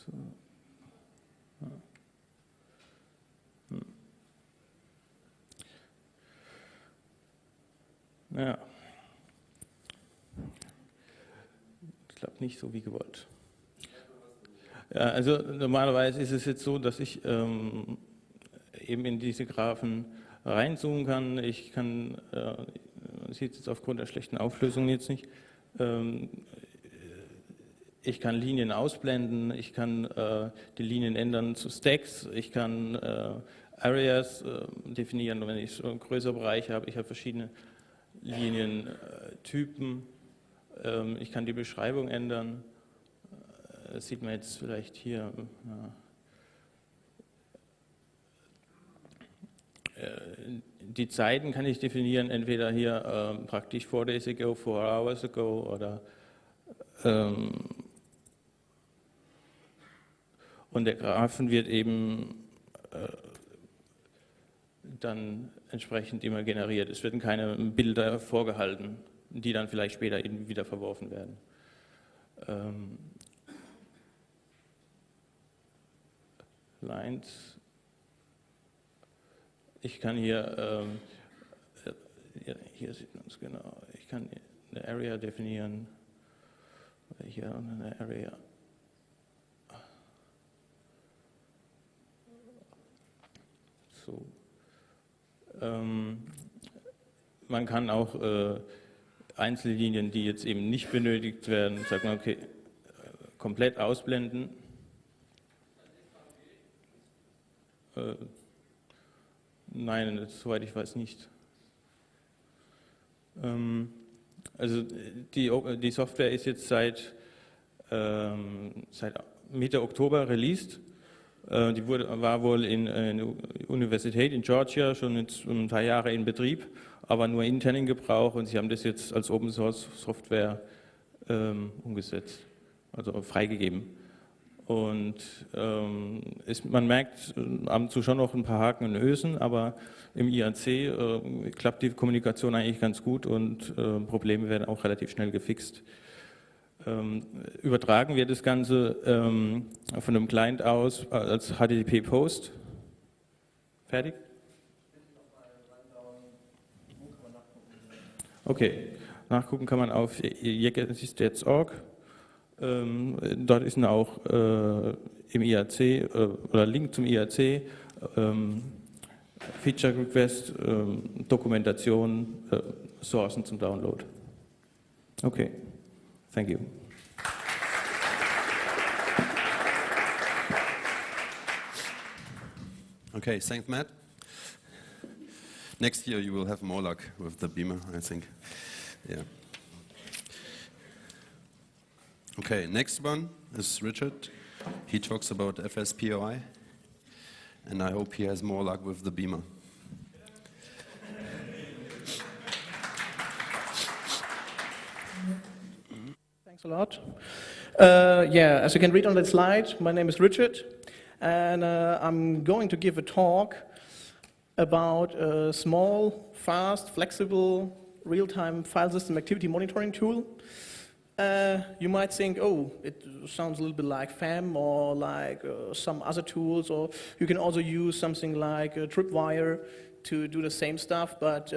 So. Ja. Ich glaube nicht so wie gewollt. Ja, also normalerweise ist es jetzt so, dass ich eben in diese Graphen reinzoomen kann. Ich kann, man sieht es jetzt aufgrund der schlechten Auflösung jetzt nicht, ich kann Linien ausblenden, ich kann die Linien ändern zu Stacks, ich kann Areas definieren, wenn ich so einen größeren Bereich habe. Ich habe verschiedene Linientypen, ich kann die Beschreibung ändern. Das sieht man jetzt vielleicht hier. Die Zeiten kann ich definieren, entweder hier praktisch 4 days ago, 4 hours ago oder und der Graphen wird eben dann entsprechend immer generiert. Es werden keine Bilder vorgehalten, die dann vielleicht später eben wieder verworfen werden. Lines. Ich kann hier sieht man es genau, ich kann eine Area definieren, hier eine Area. So. Man kann auch Einzellinien, die jetzt eben nicht benötigt werden, sagt man, okay, komplett ausblenden. Nein, soweit ich weiß nicht. Also die Software ist jetzt seit Mitte Oktober released. Die war wohl in der Universität in Georgia schon jetzt ein paar Jahre in Betrieb, aber nur intern in Gebrauch, und sie haben das jetzt als Open Source Software umgesetzt, also freigegeben. Und man merkt ab und zu schon noch ein paar Haken und Ösen, aber im IAC klappt die Kommunikation eigentlich ganz gut und Probleme werden auch relativ schnell gefixt. Übertragen wird das Ganze von einem Client aus als HTTP-Post. Fertig? Okay, nachgucken kann man auf jekensys.org. Dort ist auch im IAC oder Link zum IAC, Feature Request, Dokumentation, Sourcen zum Download. Okay, thank you. Okay, thanks, Matt. Next year you will have more luck with the Beamer, I think. Yeah. Okay, next one is Richard. He talks about FSPOI, and I hope he has more luck with the Beamer. Thanks a lot. Yeah, as you can read on that slide, my name is Richard, and I'm going to give a talk about a small, fast, flexible, real-time file system activity monitoring tool. You might think, oh, it sounds a little bit like FAM or like some other tools, or you can also use something like Tripwire to do the same stuff, but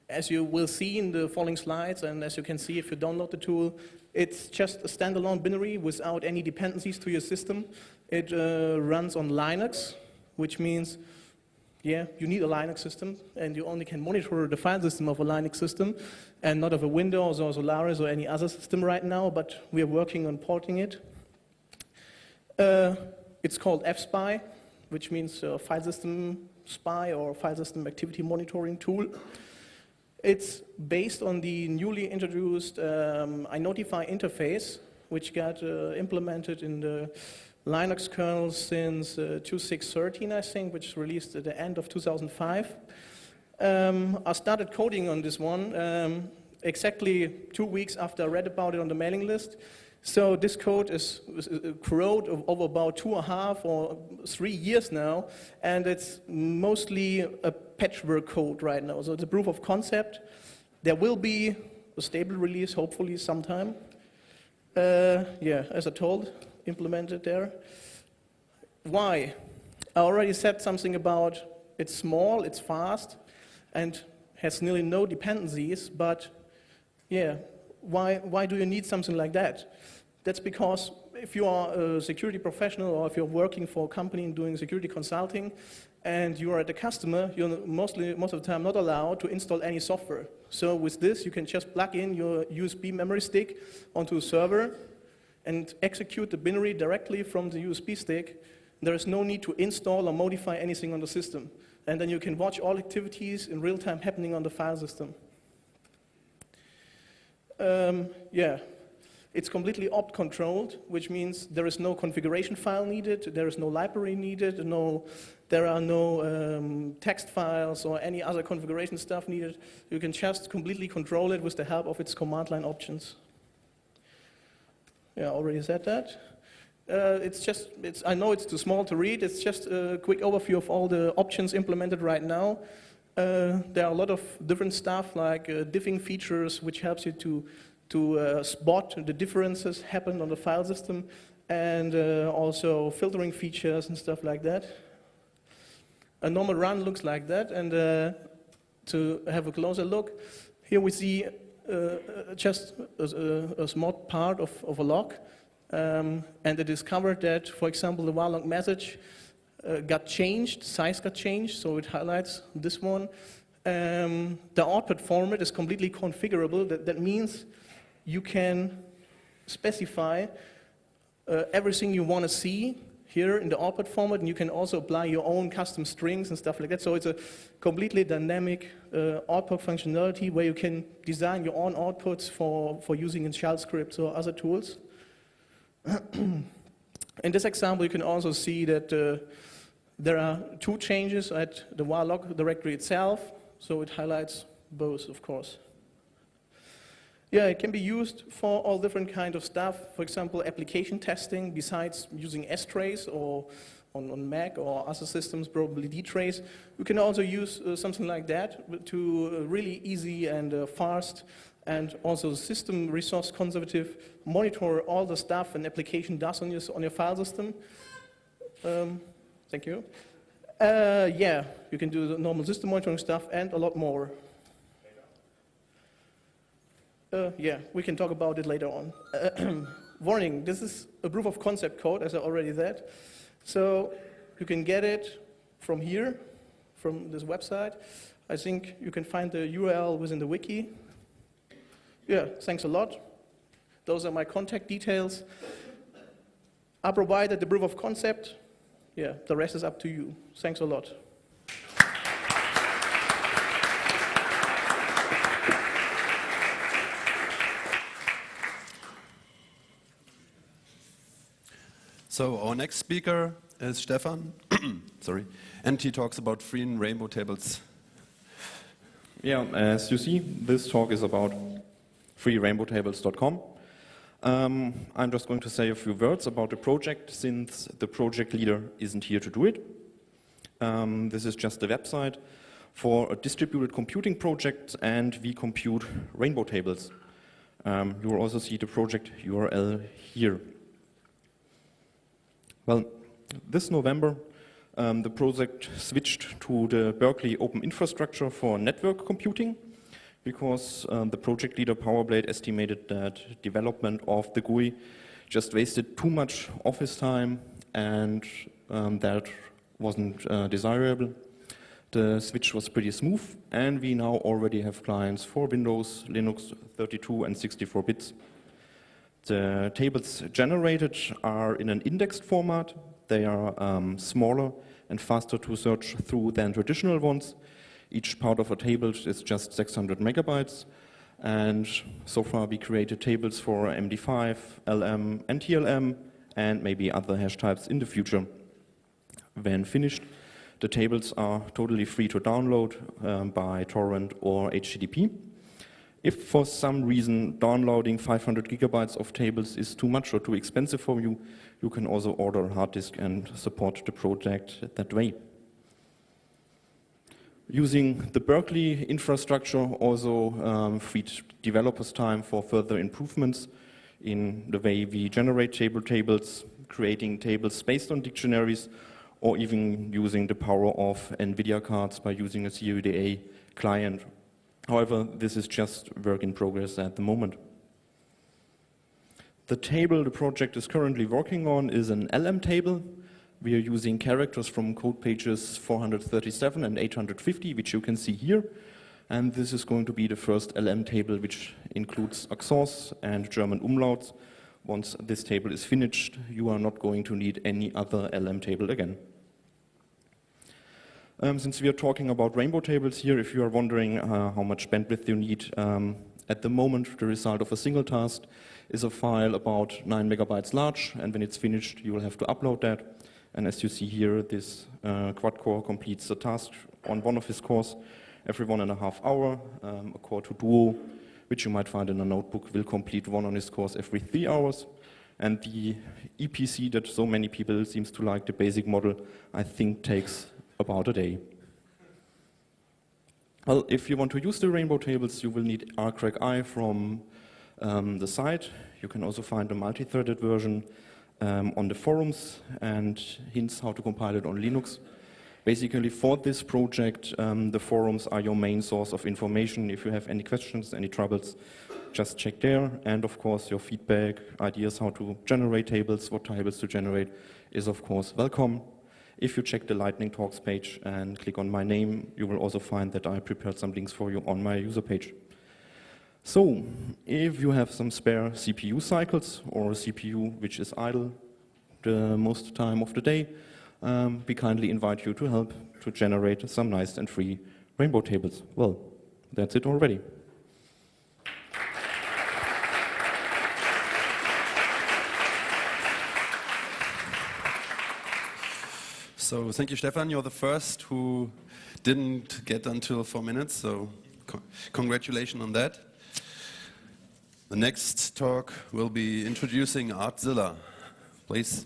as you will see in the following slides, and as you can see if you download the tool, it's just a standalone binary without any dependencies to your system. It runs on Linux, which means, yeah, you need a Linux system, and you only can monitor the file system of a Linux system, and not of a Windows or Solaris or any other system right now, but we are working on porting it. It's called FSpy, which means File System Spy or File System Activity Monitoring Tool. It's based on the newly introduced iNotify interface, which got implemented in the Linux kernel since 2613, I think, which was released at the end of 2005. I started coding on this one exactly 2 weeks after I read about it on the mailing list. So this code is code over about 2.5 or 3 years now, and it's mostly a patchwork code right now. So it's a proof of concept. There will be a stable release, hopefully sometime. Yeah, as I told, implemented there. Why? I already said something about it's small, it's fast, and has nearly no dependencies, but yeah, why do you need something like that? That's because if you are a security professional or if you're working for a company and doing security consulting and you are at the customer, you're most of the time not allowed to install any software. So with this, you can just plug in your USB memory stick onto a server and execute the binary directly from the USB stick. There is no need to install or modify anything on the system. And then you can watch all activities in real time happening on the file system. Yeah, it's completely opt controlled, which means there is no configuration file needed, there is no library needed, there are no text files or any other configuration stuff needed. You can just completely control it with the help of its command line options. Yeah, I already said that. I know it's too small to read, it's just a quick overview of all the options implemented right now. There are a lot of different stuff like diffing features, which helps you to spot the differences happen on the file system, and also filtering features and stuff like that. A normal run looks like that, and to have a closer look, here we see just a small part of a log. And it discovered that, for example, the var log message got changed, size got changed, so it highlights this one. The output format is completely configurable. That means you can specify everything you want to see here in the output format, and you can also apply your own custom strings and stuff like that. So it's a completely dynamic output functionality where you can design your own outputs for using in shell scripts or other tools. In this example, you can also see that there are two changes at the var log directory itself, so it highlights both, of course. Yeah, it can be used for all different kinds of stuff. For example, application testing, besides using strace or on Mac or other systems, probably dtrace. You can also use something like that to really easy and fast and also system resource conservative monitor all the stuff an application does on your file system. Thank you. Yeah, you can do the normal system monitoring stuff and a lot more. Yeah, we can talk about it later on. Warning, this is a proof of concept code, as I already said. So you can get it from here, from this website. I think you can find the URL within the wiki. Yeah, thanks a lot. Those are my contact details. I provided the proof of concept. Yeah, the rest is up to you. Thanks a lot. So our next speaker is Stefan, sorry, and he talks about free and rainbow tables. Yeah, as you see, this talk is about freerainbowtables.com. I'm just going to say a few words about the project, since the project leader isn't here to do it. This is just a website for a distributed computing project, and we compute rainbow tables. You will also see the project URL here. Well, this November, the project switched to the Berkeley Open Infrastructure for Network Computing, because the project leader PowerBlade estimated that development of the GUI just wasted too much of his time, and that wasn't desirable. The switch was pretty smooth, and we now already have clients for Windows, Linux, 32 and 64 bits. The tables generated are in an indexed format. They are smaller and faster to search through than traditional ones. Each part of a table is just 600 megabytes. And so far we created tables for MD5, LM, and TLM, and maybe other hash types in the future. When finished, the tables are totally free to download by torrent or HTTP. If for some reason downloading 500 gigabytes of tables is too much or too expensive for you, you can also order a hard disk and support the project that way. Using the Berkeley infrastructure also freed developers time for further improvements in the way we generate tables. creating tables based on dictionaries, or even using the power of NVIDIA cards by using a CUDA client. However, this is just work in progress at the moment. The table the project is currently working on is an LM table. We are using characters from code pages 437 and 850, which you can see here. And this is going to be the first LM table, which includes accents and German umlauts. Once this table is finished, you are not going to need any other LM table again. Since we are talking about rainbow tables here, if you are wondering how much bandwidth you need, at the moment the result of a single task is a file about 9 megabytes large, and when it's finished you will have to upload that. And as you see here, this quad core completes the task on one of his cores every 1.5 hours. A core 2 duo, which you might find in a notebook, will complete one on his cores every 3 hours. And the EPC that so many people seems to like, the basic model, I think takes about a day. Well, if you want to use the rainbow tables, you will need rcrackI from the site. You can also find a multi-threaded version on the forums and hints how to compile it on Linux. Basically, for this project, the forums are your main source of information. If you have any questions, any troubles, just check there. And of course, your feedback, ideas how to generate tables, what tables to generate, is of course welcome. If you check the Lightning Talks page and click on my name, you will also find that I prepared some links for you on my user page. So, if you have some spare CPU cycles or a CPU which is idle the most time of the day, we kindly invite you to help to generate some nice and free rainbow tables. Well, that's it already. So thank you, Stefan. You're the first who didn't get until 4 minutes, so congratulations on that. The next talk will be introducing Artzilla. Please.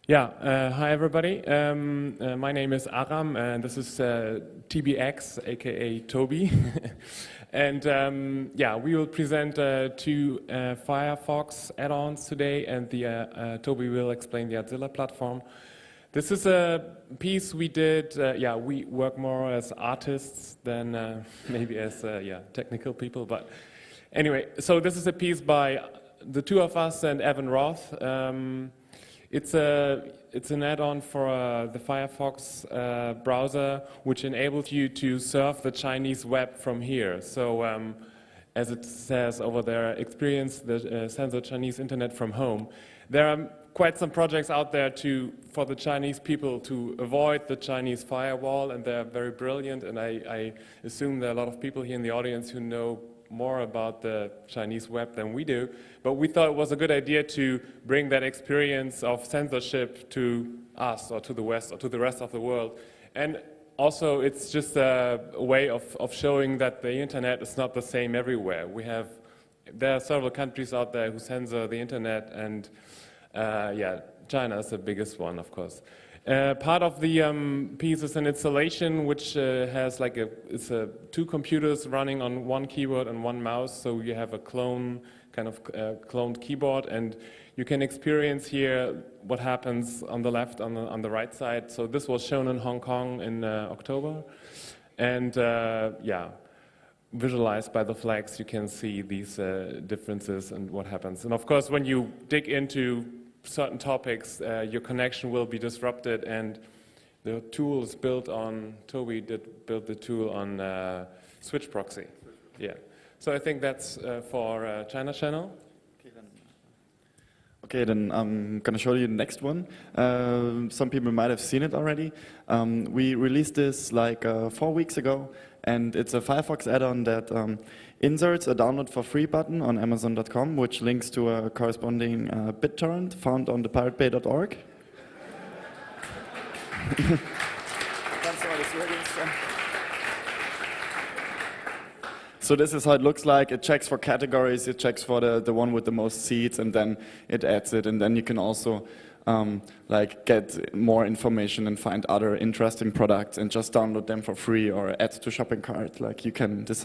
Yeah, hi everybody. My name is Aram, and this is TBX, aka Toby. And yeah, we will present 2 Firefox add-ons today, and Toby will explain the Artzilla platform. This is a piece we did. Yeah, we work more as artists than maybe as technical people. But anyway, so this is a piece by the 2 of us and Evan Roth. It's an add-on for the Firefox browser, which enables you to surf the Chinese web from here. So, as it says over there, experience the sensor Chinese internet from home. There are quite some projects out there for the Chinese people to avoid the Chinese firewall, and they're very brilliant. And I assume there are a lot of people here in the audience who know more about the Chinese web than we do, but we thought it was a good idea to bring that experience of censorship to us, or to the West, or to the rest of the world. And also, it's just a way of showing that the internet is not the same everywhere. There are several countries out there who censor the internet, and yeah, China is the biggest one, of course. Part of the piece is an installation which has like it's 2 computers running on 1 keyboard and 1 mouse, so you have a cloned keyboard, and you can experience here what happens on the left, on the right side. So this was shown in Hong Kong in October, and yeah, visualized by the flags, you can see these differences and what happens. And of course, when you dig into certain topics, your connection will be disrupted, and the tool is built on, Toby did build the tool on switch proxy. Yeah. So I think that's for China Channel. Okay, then I'm going to show you the next one. Some people might have seen it already. We released this like 4 weeks ago, and it's a Firefox add-on that inserts a download for free button on Amazon.com, which links to a corresponding BitTorrent found on thepiratebay.org. So this is how it looks like. It checks for categories, it checks for the one with the most seeds, and then it adds it. And then you can also like get more information and find other interesting products and just download them for free or add to shopping cart. Like you can decide.